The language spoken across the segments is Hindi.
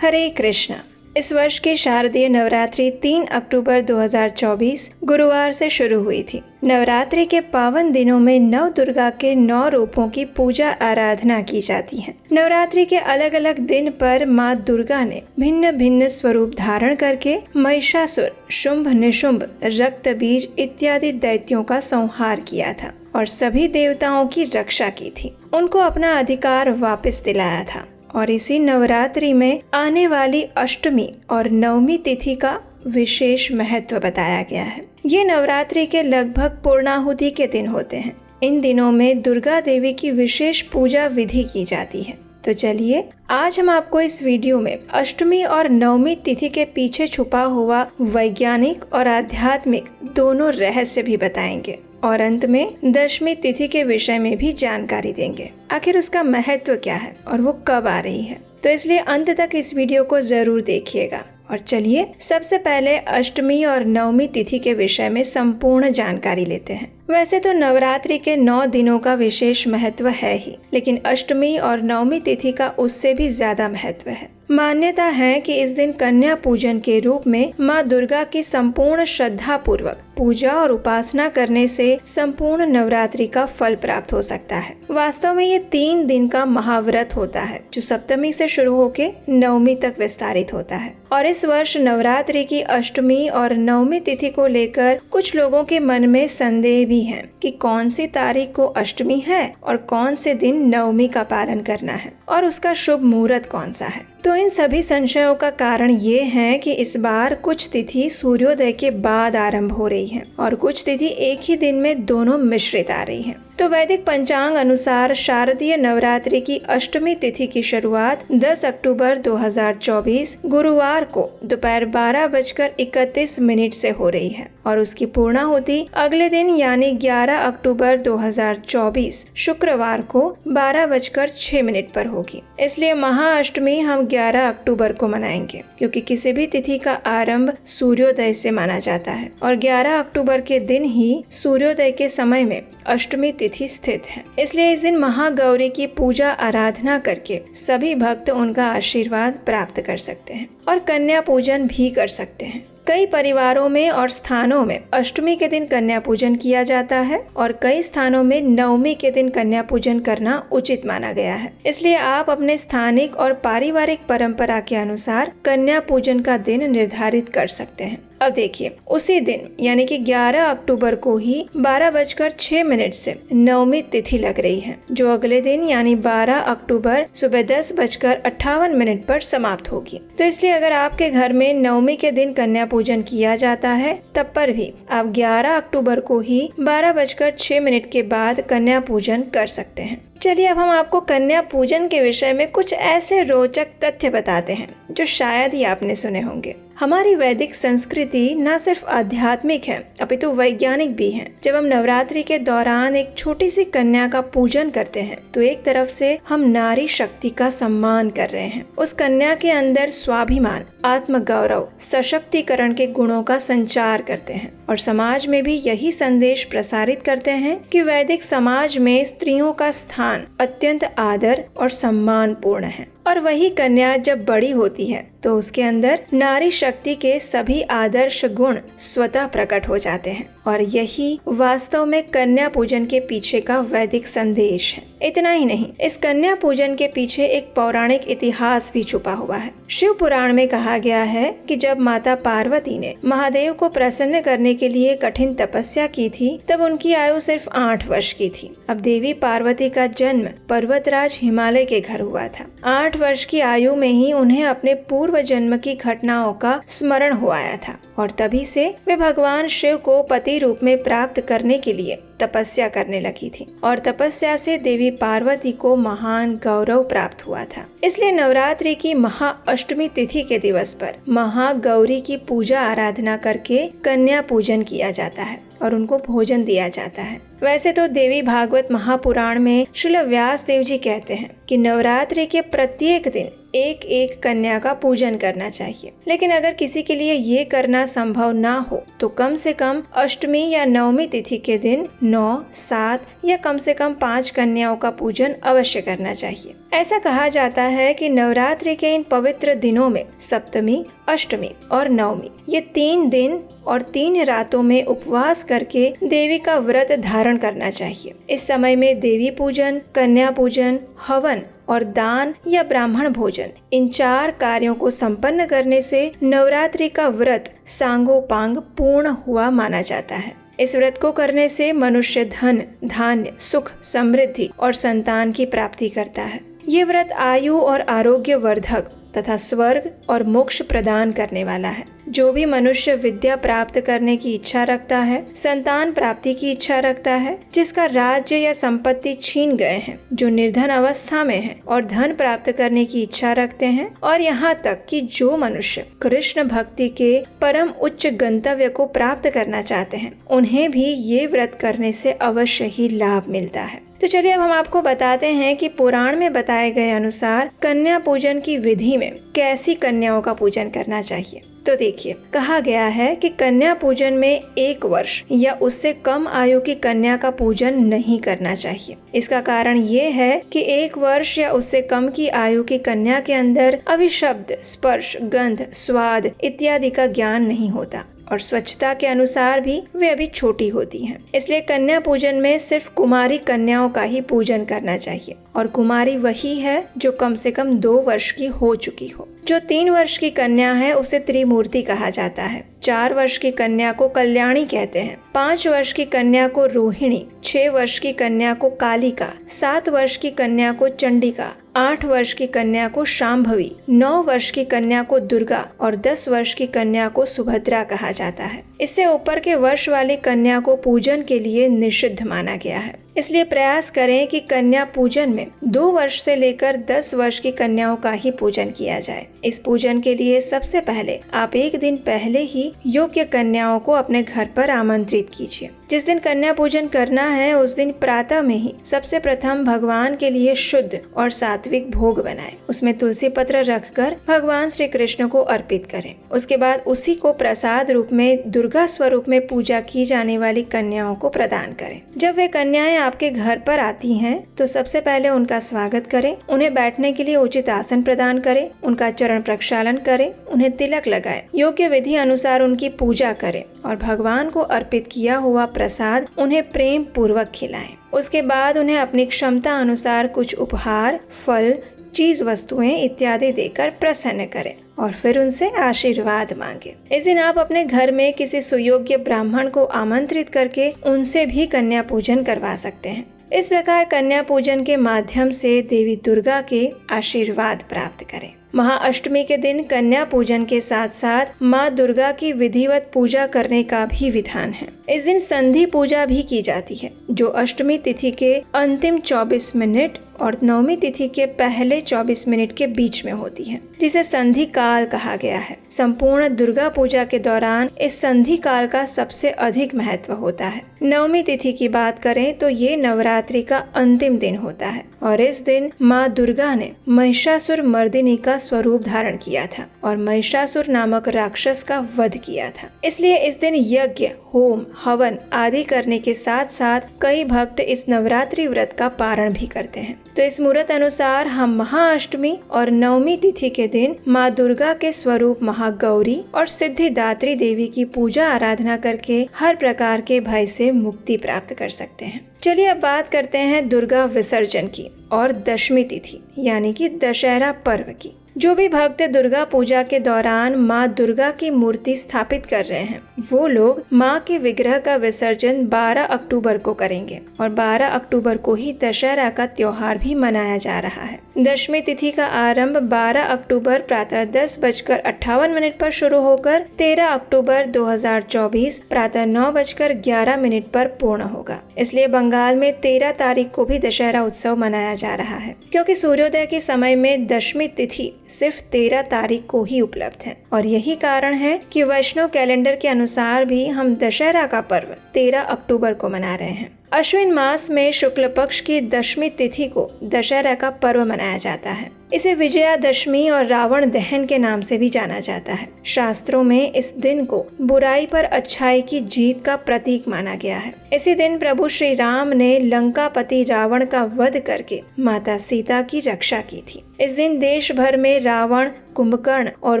हरे कृष्णा। इस वर्ष की शारदीय नवरात्रि 3 अक्टूबर 2024 गुरुवार से शुरू हुई थी। नवरात्रि के पावन दिनों में नव दुर्गा के 9 रूपों की पूजा आराधना की जाती है। नवरात्रि के अलग अलग दिन पर माँ दुर्गा ने भिन्न भिन्न स्वरूप धारण करके महिषासुर, शुंभ निशुंभ, रक्त बीज इत्यादि दैत्यों का संहार किया था और सभी देवताओं की रक्षा की थी। उनको अपना अधिकार वापस दिलाया था। और इसी नवरात्रि में आने वाली अष्टमी और नवमी तिथि का विशेष महत्व बताया गया है। ये नवरात्रि के लगभग पूर्णाहुति के दिन होते हैं। इन दिनों में दुर्गा देवी की विशेष पूजा विधि की जाती है। तो चलिए आज हम आपको इस वीडियो में अष्टमी और नवमी तिथि के पीछे छुपा हुआ वैज्ञानिक और आध्यात्मिक दोनों रहस्य भी बताएंगे और अंत में दशमी तिथि के विषय में भी जानकारी देंगे। आखिर उसका महत्व क्या है और वो कब आ रही है। तो इसलिए अंत तक इस वीडियो को जरूर देखिएगा। और चलिए सबसे पहले अष्टमी और नवमी तिथि के विषय में संपूर्ण जानकारी लेते हैं। वैसे तो नवरात्रि के 9 दिनों का विशेष महत्व है ही, लेकिन अष्टमी और नवमी तिथि का उससे भी ज्यादा महत्व है। मान्यता है कि इस दिन कन्या पूजन के रूप में माँ दुर्गा की संपूर्ण श्रद्धा पूर्वक पूजा और उपासना करने से संपूर्ण नवरात्रि का फल प्राप्त हो सकता है। वास्तव में ये 3 दिन का महाव्रत होता है जो सप्तमी से शुरू होकर नवमी तक विस्तारित होता है। और इस वर्ष नवरात्रि की अष्टमी और नवमी तिथि को लेकर कुछ लोगों के मन में संदेह भी है कि कौन सी तारीख को अष्टमी है और कौन से दिन नवमी का पालन करना है और उसका शुभ मुहूर्त कौन सा है। तो इन सभी संशयों का कारण ये है कि इस बार कुछ तिथि सूर्योदय के बाद आरंभ हो रही है और कुछ तिथि एक ही दिन में दोनों मिश्रित आ रही है। तो वैदिक पंचांग अनुसार शारदीय नवरात्रि की अष्टमी तिथि की शुरुआत 10 अक्टूबर 2024 गुरुवार को दोपहर 12:31 से हो रही है और उसकी पूर्णाहुति अगले दिन यानी 11 अक्टूबर 2024 शुक्रवार को 12:06 पर होगी। इसलिए महाअष्टमी हम 11 अक्टूबर को मनाएंगे क्योंकि किसी भी तिथि का आरंभ सूर्योदय से माना जाता है और 11 अक्टूबर के दिन ही सूर्योदय के समय में अष्टमी तिथि स्थित है। इसलिए इस दिन महागौरी की पूजा आराधना करके सभी भक्त उनका आशीर्वाद प्राप्त कर सकते हैं और कन्या पूजन भी कर सकते हैं। कई परिवारों में और स्थानों में अष्टमी के दिन कन्या पूजन किया जाता है और कई स्थानों में नवमी के दिन कन्या पूजन करना उचित माना गया है। इसलिए आप अपने स्थानिक और पारिवारिक परंपरा के अनुसार कन्या पूजन का दिन निर्धारित कर सकते हैं। अब देखिए उसी दिन यानी कि 11 अक्टूबर को ही 12:06 से नवमी तिथि लग रही है जो अगले दिन यानी 12 अक्टूबर सुबह 10:58 पर समाप्त होगी। तो इसलिए अगर आपके घर में नवमी के दिन कन्या पूजन किया जाता है तब पर भी आप 11 अक्टूबर को ही 12:06 के बाद कन्या पूजन कर सकते हैं। चलिए अब हम आपको कन्या पूजन के विषय में कुछ ऐसे रोचक तथ्य बताते हैं जो शायद ही आपने सुने होंगे। हमारी वैदिक संस्कृति न सिर्फ आध्यात्मिक है अपितु वैज्ञानिक भी है। जब हम नवरात्रि के दौरान एक छोटी सी कन्या का पूजन करते हैं तो एक तरफ से हम नारी शक्ति का सम्मान कर रहे हैं। उस कन्या के अंदर स्वाभिमान, आत्मगौरव, सशक्तिकरण के गुणों का संचार करते हैं और समाज में भी यही संदेश प्रसारित करते हैं कि वैदिक समाज में स्त्रियों का स्थान अत्यंत आदर और सम्मान पूर्ण है। और वही कन्या जब बड़ी होती है तो उसके अंदर नारी शक्ति के सभी आदर्श गुण स्वतः प्रकट हो जाते हैं और यही वास्तव में कन्या पूजन के पीछे का वैदिक संदेश है। इतना ही नहीं, इस कन्या पूजन के पीछे एक पौराणिक इतिहास भी छुपा हुआ है। शिव पुराण में कहा गया है कि जब माता पार्वती ने महादेव को प्रसन्न करने के लिए कठिन तपस्या की थी तब उनकी आयु सिर्फ 8 वर्ष की थी। अब देवी पार्वती का जन्म पर्वतराज हिमालय के घर हुआ था। 8 वर्ष की आयु में ही उन्हें अपने पूर्व जन्म की घटनाओं का स्मरण हो आया था और तभी से वे भगवान शिव को पति रूप में प्राप्त करने के लिए तपस्या करने लगी थी और तपस्या से देवी पार्वती को महान गौरव प्राप्त हुआ था। इसलिए नवरात्रि की महाअष्टमी तिथि के दिवस पर महागौरी की पूजा आराधना करके कन्या पूजन किया जाता है और उनको भोजन दिया जाता है। वैसे तो देवी भागवत महापुराण में श्रील व्यास देव जी कहते हैं कि नवरात्रि के प्रत्येक दिन एक एक कन्या का पूजन करना चाहिए। लेकिन अगर किसी के लिए ये करना संभव ना हो तो कम से कम अष्टमी या नवमी तिथि के दिन 9, 7 या कम से कम 5 कन्याओं का पूजन अवश्य करना चाहिए। ऐसा कहा जाता है कि नवरात्रि के इन पवित्र दिनों में सप्तमी, अष्टमी और नवमी ये 3 दिन और 3 रातों में उपवास करके देवी का व्रत धारण करना चाहिए। इस समय में देवी पूजन, कन्या पूजन, हवन और दान या ब्राह्मण भोजन इन 4 कार्यों को संपन्न करने से नवरात्रि का व्रत सांगोपांग पूर्ण हुआ माना जाता है। इस व्रत को करने से मनुष्य धन, धान्य, सुख, समृद्धि और संतान की प्राप्ति करता है। ये व्रत आयु और आरोग्य वर्धक तथा स्वर्ग और मोक्ष प्रदान करने वाला है। जो भी मनुष्य विद्या प्राप्त करने की इच्छा रखता है, संतान प्राप्ति की इच्छा रखता है, जिसका राज्य या संपत्ति छीन गए हैं, जो निर्धन अवस्था में है और धन प्राप्त करने की इच्छा रखते हैं, और यहाँ तक कि जो मनुष्य कृष्ण भक्ति के परम उच्च गंतव्य को प्राप्त करना चाहते हैं, उन्हें भी ये व्रत करने से अवश्य ही लाभ मिलता है। तो चलिए अब हम आपको बताते हैं कि पुराण में बताए गए अनुसार कन्या पूजन की विधि में कैसी कन्याओं का पूजन करना चाहिए। तो देखिए, कहा गया है कि कन्या पूजन में 1 वर्ष या उससे कम आयु की कन्या का पूजन नहीं करना चाहिए। इसका कारण ये है कि 1 वर्ष या उससे कम की आयु की कन्या के अंदर अभी शब्द, स्पर्श, गंध, स्वाद इत्यादि का ज्ञान नहीं होता और स्वच्छता के अनुसार भी वे अभी छोटी होती हैं। इसलिए कन्या पूजन में सिर्फ कुमारी कन्याओं का ही पूजन करना चाहिए, और कुमारी वही है जो कम से कम 2 वर्ष की हो चुकी हो। जो 3 वर्ष की कन्या है उसे त्रिमूर्ति कहा जाता है। 4 वर्ष की कन्या को कल्याणी कहते हैं, 5 वर्ष की कन्या को रोहिणी, 6 वर्ष की कन्या को कालिका, 7 वर्ष की कन्या को चंडिका, 8 वर्ष की कन्या को शांभवी, 9 वर्ष की कन्या को दुर्गा और 10 वर्ष की कन्या को सुभद्रा कहा जाता है। इससे ऊपर के वर्ष वाली कन्या को पूजन के लिए निषिद्ध माना गया है। इसलिए प्रयास करें कि कन्या पूजन में 2 वर्ष से लेकर 10 वर्ष की कन्याओं का ही पूजन किया जाए। इस पूजन के लिए सबसे पहले आप 1 दिन पहले ही योग्य कन्याओं को अपने घर पर आमंत्रित कीजिए। जिस दिन कन्या पूजन करना है उस दिन प्रातः में ही सबसे प्रथम भगवान के लिए शुद्ध और सात्विक भोग बनाएं। उसमें तुलसी पत्र रखकर भगवान श्री कृष्ण को अर्पित करें। उसके बाद उसी को प्रसाद रूप में दुर्गा स्वरूप में पूजा की जाने वाली कन्याओं को प्रदान करें। जब वे कन्याएं आपके घर पर आती हैं तो सबसे पहले उनका स्वागत करें, उन्हें बैठने के लिए उचित आसन प्रदान करें, उनका चरण प्रक्षालन करें, उन्हें तिलक लगाएं, योग्य विधि अनुसार उनकी पूजा करें और भगवान को अर्पित किया हुआ प्रसाद उन्हें प्रेम पूर्वक खिलाएं। उसके बाद उन्हें अपनी क्षमता अनुसार कुछ उपहार, फल, चीज वस्तुएं इत्यादि देकर प्रसन्न करें और फिर उनसे आशीर्वाद मांगे। इस दिन आप अपने घर में किसी सुयोग्य ब्राह्मण को आमंत्रित करके उनसे भी कन्या पूजन करवा सकते हैं। इस प्रकार कन्या पूजन के माध्यम से देवी दुर्गा के आशीर्वाद प्राप्त करें। महाअष्टमी के दिन कन्या पूजन के साथ साथ माँ दुर्गा की विधिवत पूजा करने का भी विधान है। इस दिन संधि पूजा भी की जाती है, जो अष्टमी तिथि के अंतिम 24 मिनट और नवमी तिथि के पहले 24 मिनट के बीच में होती है, जिसे संधि काल कहा गया है। संपूर्ण दुर्गा पूजा के दौरान इस संधि काल का सबसे अधिक महत्व होता है। नवमी तिथि की बात करें तो ये नवरात्रि का अंतिम दिन होता है और इस दिन माँ दुर्गा ने महिषासुर मर्दिनी का स्वरूप धारण किया था और महिषासुर नामक राक्षस का वध किया था। इसलिए इस दिन यज्ञ, होम, हवन आदि करने के साथ साथ कई भक्त इस नवरात्रि व्रत का पारण भी करते हैं। तो इस मुहूर्त अनुसार हम महाअष्टमी और नवमी तिथि के दिन माँ दुर्गा के स्वरूप महागौरी और सिद्धिदात्री देवी की पूजा आराधना करके हर प्रकार के भय से मुक्ति प्राप्त कर सकते हैं। चलिए अब बात करते हैं दुर्गा विसर्जन की और दशमी तिथि यानी कि दशहरा पर्व की। जो भी भक्त दुर्गा पूजा के दौरान माँ दुर्गा की मूर्ति स्थापित कर रहे हैं वो लोग माँ के विग्रह का विसर्जन 12 अक्टूबर को करेंगे और 12 अक्टूबर को ही दशहरा का त्योहार भी मनाया जा रहा है। दशमी तिथि का आरंभ 12 अक्टूबर प्रातः 10:58 पर शुरू होकर 13 अक्टूबर 2024 प्रातः 9:11 पर पूर्ण होगा। इसलिए बंगाल में 13 तारीख को भी दशहरा उत्सव मनाया जा रहा है, क्योंकि सूर्योदय के समय में दशमी तिथि सिर्फ 13 तारीख को ही उपलब्ध है और यही कारण है कि वैष्णव कैलेंडर के अनुसार भी हम दशहरा का पर्व 13 अक्टूबर को मना रहे हैं। अश्विन मास में शुक्ल पक्ष की दशमी तिथि को दशहरा का पर्व मनाया जाता है। इसे विजयादशमी और रावण दहन के नाम से भी जाना जाता है। शास्त्रों में इस दिन को बुराई पर अच्छाई की जीत का प्रतीक माना गया है। इसी दिन प्रभु श्री राम ने लंकापति रावण का वध करके माता सीता की रक्षा की थी। इस दिन देश भर में रावण, कुंभकर्ण और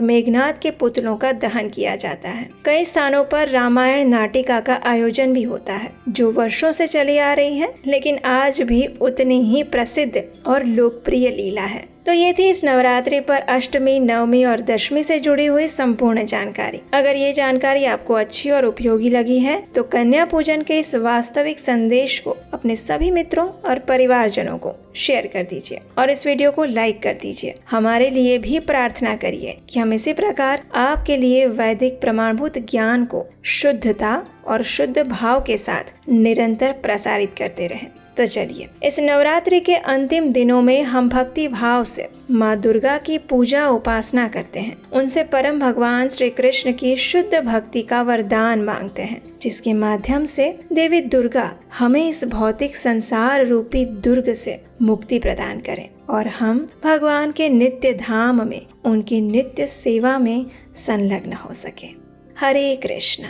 मेघनाद के पुतलों का दहन किया जाता है। कई स्थानों पर रामायण नाटिका का आयोजन भी होता है, जो वर्षों से चली आ रही है, लेकिन आज भी उतनी ही प्रसिद्ध और लोकप्रिय लीला है। तो ये थी इस नवरात्रि पर अष्टमी, नवमी और दशमी से जुड़ी हुई संपूर्ण जानकारी। अगर ये जानकारी आपको अच्छी और उपयोगी लगी है तो कन्या पूजन के इस वास्तविक संदेश को अपने सभी मित्रों और परिवारजनों को शेयर कर दीजिए और इस वीडियो को लाइक कर दीजिए। हमारे लिए भी प्रार्थना करिए कि हम इसी प्रकार आपके लिए वैदिक प्रमाणभूत ज्ञान को शुद्धता और शुद्ध भाव के साथ निरंतर प्रसारित करते रहें। तो चलिए, इस नवरात्रि के अंतिम दिनों में हम भक्ति भाव से माँ दुर्गा की पूजा उपासना करते हैं। उनसे परम भगवान श्री कृष्ण की शुद्ध भक्ति का वरदान मांगते हैं, जिसके माध्यम से देवी दुर्गा हमें इस भौतिक संसार रूपी दुर्ग से मुक्ति प्रदान करें और हम भगवान के नित्य धाम में उनकी नित्य सेवा में संलग्न हो सके। हरे कृष्ण।